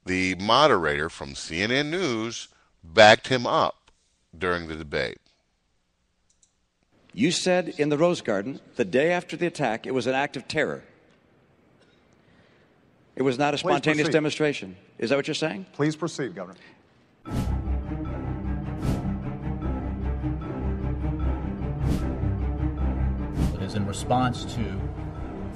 The moderator from CNN News backed him up during the debate. You said in the Rose Garden, the day after the attack, it was an act of terror. It was not a spontaneous demonstration. Is that what you're saying? Please proceed, Governor. It is in response to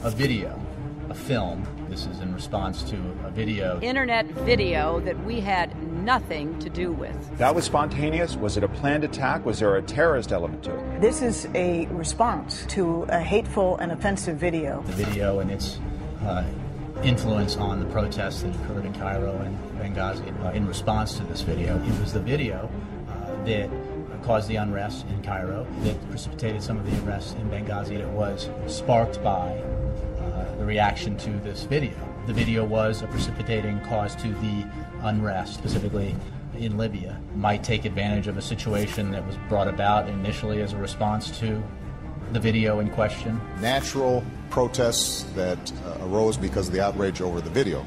a video, a film. This is in response to a video. Internet video that we had nothing to do with. That was spontaneous? Was it a planned attack? Was there a terrorist element to it? This is a response to a hateful and offensive video. The video and its influence on the protests that occurred in Cairo and Benghazi. In response to this video, it was the video that caused the unrest in Cairo, that precipitated some of the unrest in Benghazi. It was sparked by the reaction to this video. The video was a precipitating cause to the unrest, specifically in Libya. Might take advantage of a situation that was brought about initially as a response to the video in question. Natural protests that arose because of the outrage over the video.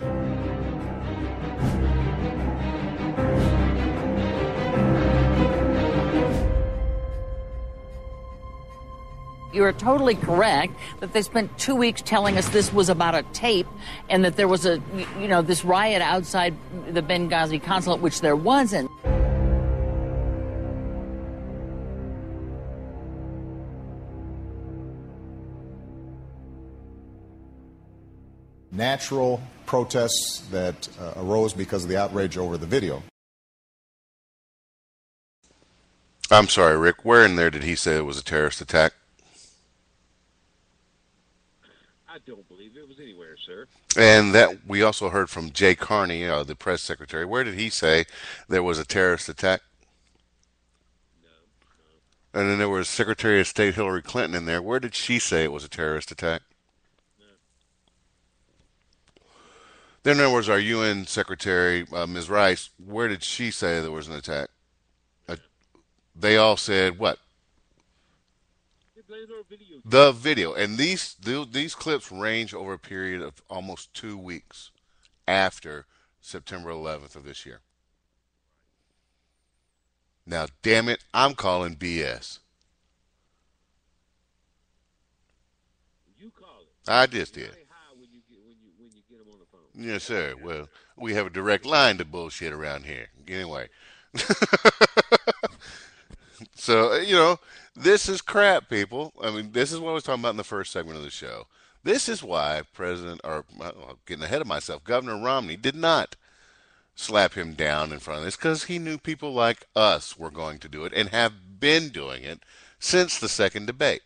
You are totally correct that they spent 2 weeks telling us this was about a tape and that there was this riot outside the Benghazi consulate, which there wasn't. Natural protests that arose because of the outrage over the video. I'm sorry, Rick, where in there did he say it was a terrorist attack? I don't believe it was anywhere, sir. And that we also heard from Jay Carney, the press secretary. Where did he say there was a terrorist attack? No. And then there was Secretary of State Hillary Clinton in there. Where did she say it was a terrorist attack? No. Then there was our UN Secretary, Ms. Rice. Where did she say there was an attack? They all said what? The video. And these clips range over a period of almost 2 weeks after September 11th of this year. Now, damn it, I'm calling BS. You call it. I just did. When you get them on the phone. Yes, sir. Well, we have a direct line to bullshit around here. Anyway. So, this is crap, people. I mean, this is what I was talking about in the first segment of the show. This is why getting ahead of myself, Governor Romney did not slap him down in front of this, because he knew people like us were going to do it and have been doing it since the second debate.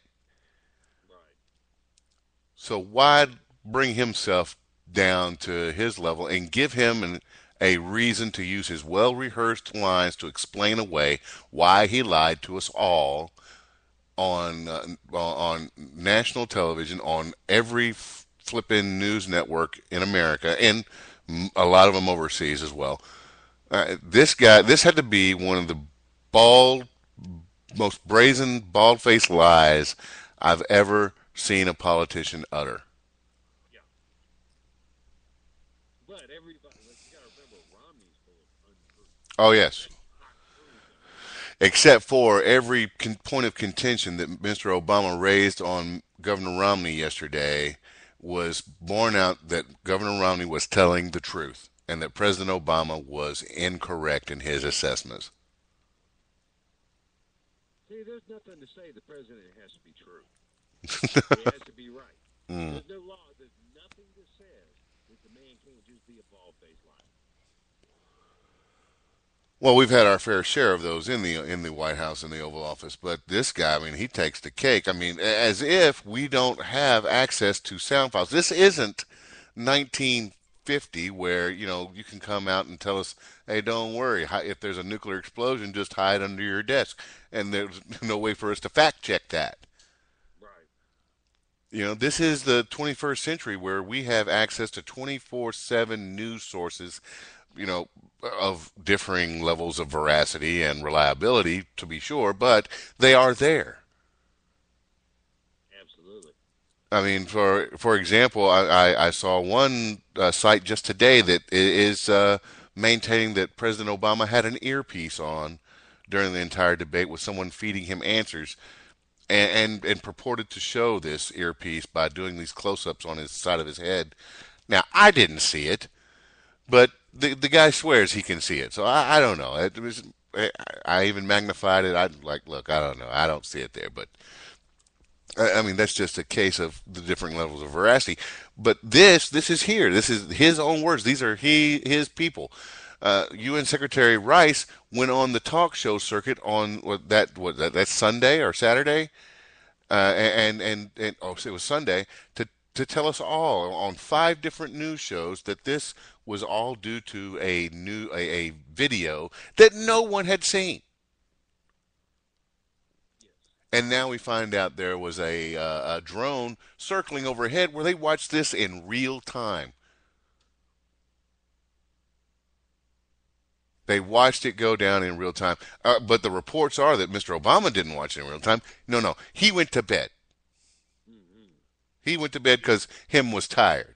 Right. So why bring himself down to his level and give him a reason to use his well-rehearsed lines to explain away why he lied to us all on national television, on every flippin' news network in America, and a lot of them overseas as well. This had to be one of the most brazen, bald-faced lies I've ever seen a politician utter. Yeah. But everybody, you got to remember, Romney's full of untruth. Oh, yes. Except for every point of contention that Mr. Obama raised on Governor Romney yesterday was borne out that Governor Romney was telling the truth and that President Obama was incorrect in his assessments. See, there's nothing to say the president has to be true. He has to be right. There's no law. There's nothing that says that the man can't just be a bald-faced liar. Well, we've had our fair share of those in the White House and the Oval Office, but this guy, I mean, he takes the cake. I mean, as if we don't have access to sound files. This isn't 1950 where, you can come out and tell us, hey, don't worry, if there's a nuclear explosion, just hide under your desk. And there's no way for us to fact check that. Right. This is the 21st century where we have access to 24/7 news sources, of differing levels of veracity and reliability, to be sure, but they are there. Absolutely. I mean, for example, I saw one site just today that is maintaining that President Obama had an earpiece on during the entire debate with someone feeding him answers, and purported to show this earpiece by doing these close-ups on his side of his head. Now, I didn't see it, but the guy swears he can see it, so I don't know. It was, I even magnified it. I like, look, I don't know, I don't see it there, but I mean, that's just a case of the different levels of veracity. But this is here. This is his own words. These are his people. UN Secretary Rice went on the talk show circuit on that Sunday or Saturday, and oh, so it was Sunday to tell us all on 5 different news shows that this was all due to a video that no one had seen. And now we find out there was a drone circling overhead where they watched this in real time. They watched it go down in real time. But the reports are that Mr. Obama didn't watch it in real time. No, no. He went to bed. He went to bed because him was tired.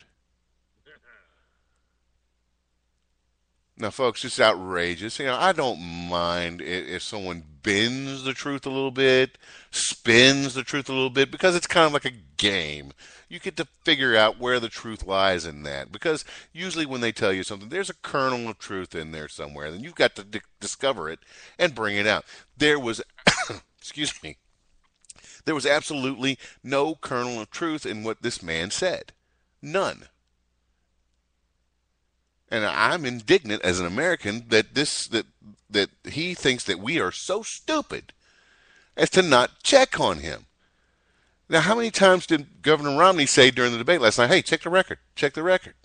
Now, folks, it's outrageous. I don't mind if someone bends the truth a little bit, spins the truth a little bit, because it's kind of like a game. You get to figure out where the truth lies in that. Because usually when they tell you something, there's a kernel of truth in there somewhere. Then you've got to discover it and bring it out. There was, excuse me, there was absolutely no kernel of truth in what this man said. None. And I'm indignant as an American that he thinks that we are so stupid as to not check on him. Now, how many times did Governor Romney say during the debate last night, "Hey, check the record, check the record"?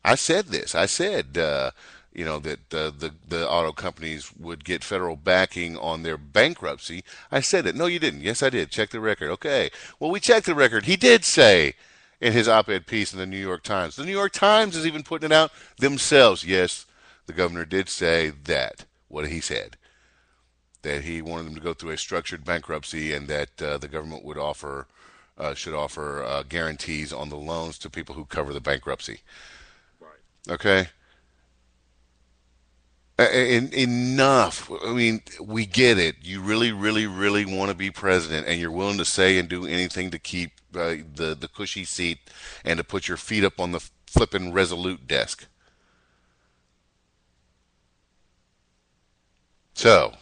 I said this. I said, that the auto companies would get federal backing on their bankruptcy. I said it. No, you didn't. Yes, I did. Check the record. Okay. Well, we checked the record. He did say in his op-ed piece in the New York Times. The New York Times is even putting it out themselves. Yes, the governor did say that. What he said. That he wanted them to go through a structured bankruptcy and that the government should offer guarantees on the loans to people who cover the bankruptcy. Right. Okay? Enough. I mean, we get it. You really, really, really want to be president, and you're willing to say and do anything to keep the cushy seat and to put your feet up on the flippin' Resolute desk. So,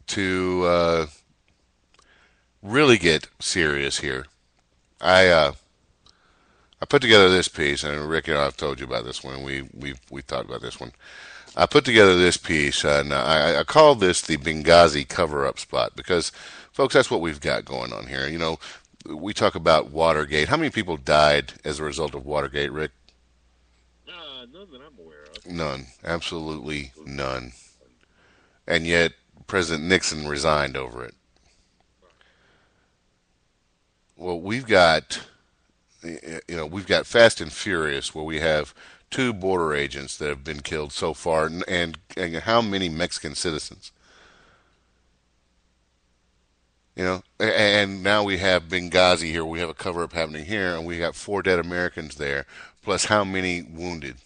to really get serious here, I I put together this piece, and Rick and I've told you about this one. We talked about this one. I put together this piece, and I called this the Benghazi cover-up spot because, folks, that's what we've got going on here. We talk about Watergate. How many people died as a result of Watergate, Rick? None that I'm aware of. None. Absolutely none. And yet, President Nixon resigned over it. Well, we've got Fast and Furious, where we have 2 border agents that have been killed so far, and how many Mexican citizens? And now we have Benghazi here. We have a cover-up happening here, and we got 4 dead Americans there, plus how many wounded?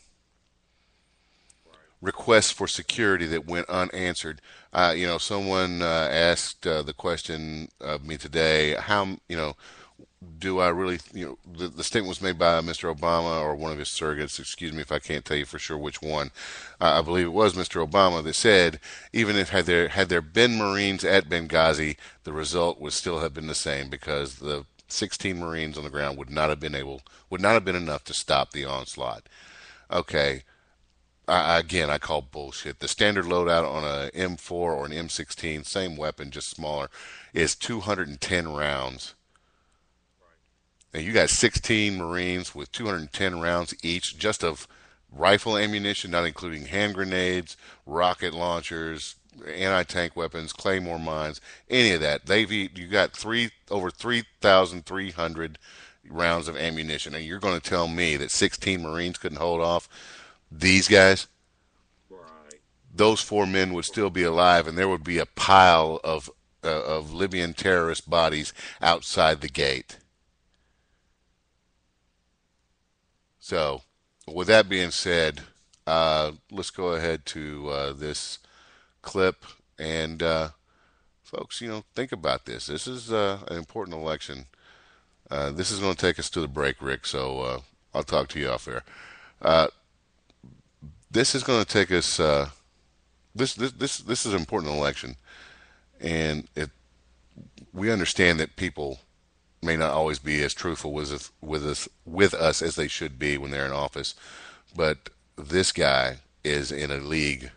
Requests for security that went unanswered. Someone asked the question of me today, how, do I really, the statement was made by Mr. Obama or one of his surrogates, excuse me if I can't tell you for sure which one. I believe it was Mr. Obama that said, even if had there been Marines at Benghazi, the result would still have been the same because the 16 Marines on the ground would not have been enough to stop the onslaught. Okay. Again, I call bullshit. The standard loadout on a M4 or an M16, same weapon, just smaller, is 210 rounds. And you got 16 Marines with 210 rounds each, just of rifle ammunition, not including hand grenades, rocket launchers, anti-tank weapons, claymore mines, any of that. You got over 3,300 rounds of ammunition, and you're going to tell me that 16 Marines couldn't hold off these guys? Right. Those 4 men would still be alive, and there would be a pile of of Libyan terrorist bodies outside the gate. So, with that being said, let's go ahead to this clip and folks, think about this. This is an important election. This is going to take us to the break, Rick. So I'll talk to you off air. This is going to take us. This is an important election, and we understand that people may not always be as truthful with us as they should be when they're in office, but this guy is in a league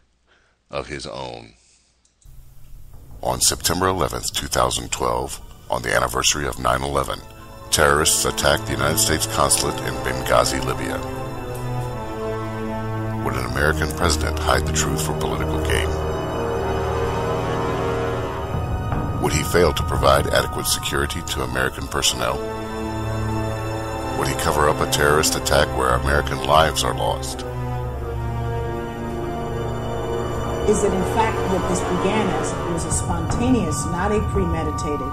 of his own. On September 11th, 2012, on the anniversary of 9/11, terrorists attacked the United States consulate in Benghazi, Libya. Would an American president hide the truth for political gain? Would he fail to provide adequate security to American personnel? Would he cover up a terrorist attack where American lives are lost? Is that in fact that this began as it was a spontaneous, not a premeditated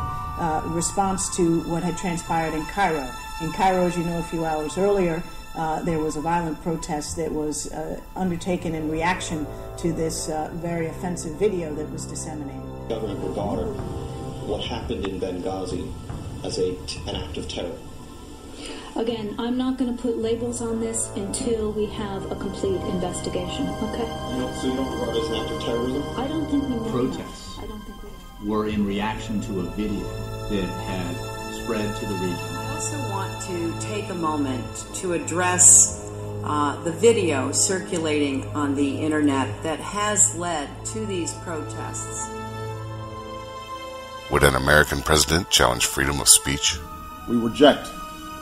response to what had transpired in Cairo. In Cairo, as you know, a few hours earlier, there was a violent protest that was undertaken in reaction to this very offensive video that was disseminated. Government regard what happened in Benghazi as an act of terror. Again, I'm not going to put labels on this until we have a complete investigation, okay? So you don't regard it as an act of terrorism? I don't think we know. Protests I don't think we know. were in reaction to a video that had spread to the region. I also want to take a moment to address the video circulating on the internet that has led to these protests. Would an American president challenge freedom of speech? We reject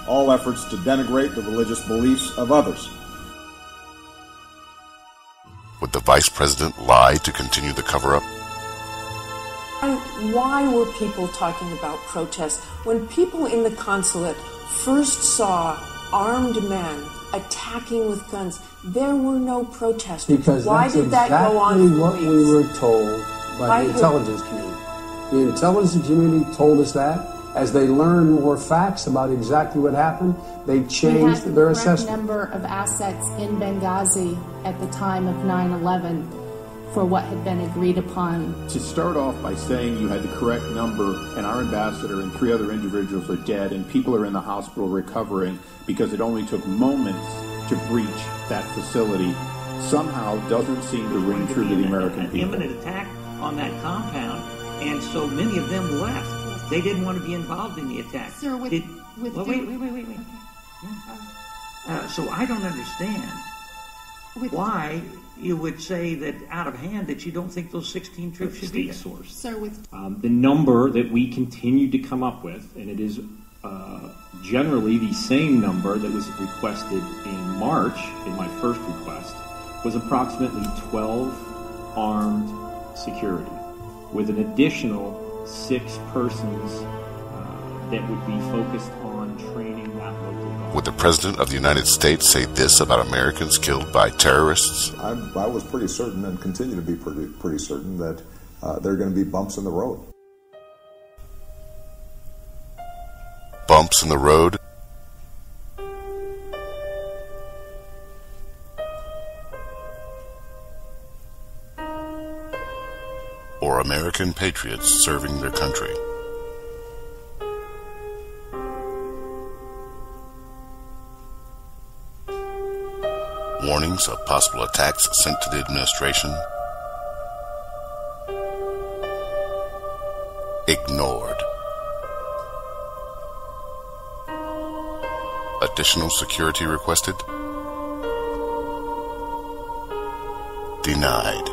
all efforts to denigrate the religious beliefs of others. Would the vice president lie to continue the cover-up? Why were people talking about protests? When people in the consulate first saw armed men attacking with guns, there were no protesters. Because why that's did that go on exactly for what weeks? we were told by the intelligence community. The intelligence community told us that. As they learned more facts about exactly what happened, they changed their assessment. Number of assets in Benghazi at the time of 9/11 for what had been agreed upon. To start off by saying you had the correct number and our ambassador and 3 other individuals are dead and people are in the hospital recovering because it only took moments to breach that facility somehow doesn't seem to ring true to the American people. Imminent attack on that compound, and so many of them left. They didn't want to be involved in the attack. Sir, wait. So I don't understand why you would say that out of hand that you don't think those 16 troops should be there. Source. Sir, with the number that we continue to come up with, and it is generally the same number that was requested in March in my first request, was approximately 12 armed security, with an additional 6 persons that would be focused on training that local guard. Would the President of the United States say this about Americans killed by terrorists? I was pretty certain and continue to be pretty certain that there are going to be bumps in the road. Bumps in the road? Or American patriots serving their country? Warnings of possible attacks sent to the administration? Ignored. Additional security requested? Denied.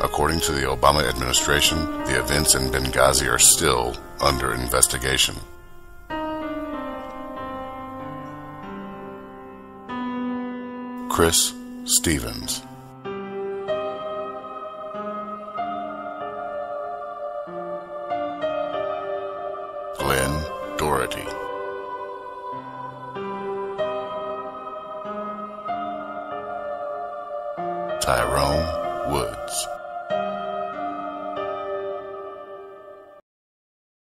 According to the Obama administration, the events in Benghazi are still under investigation. Chris Stevens. Glenn Doherty. Tyrone Wood.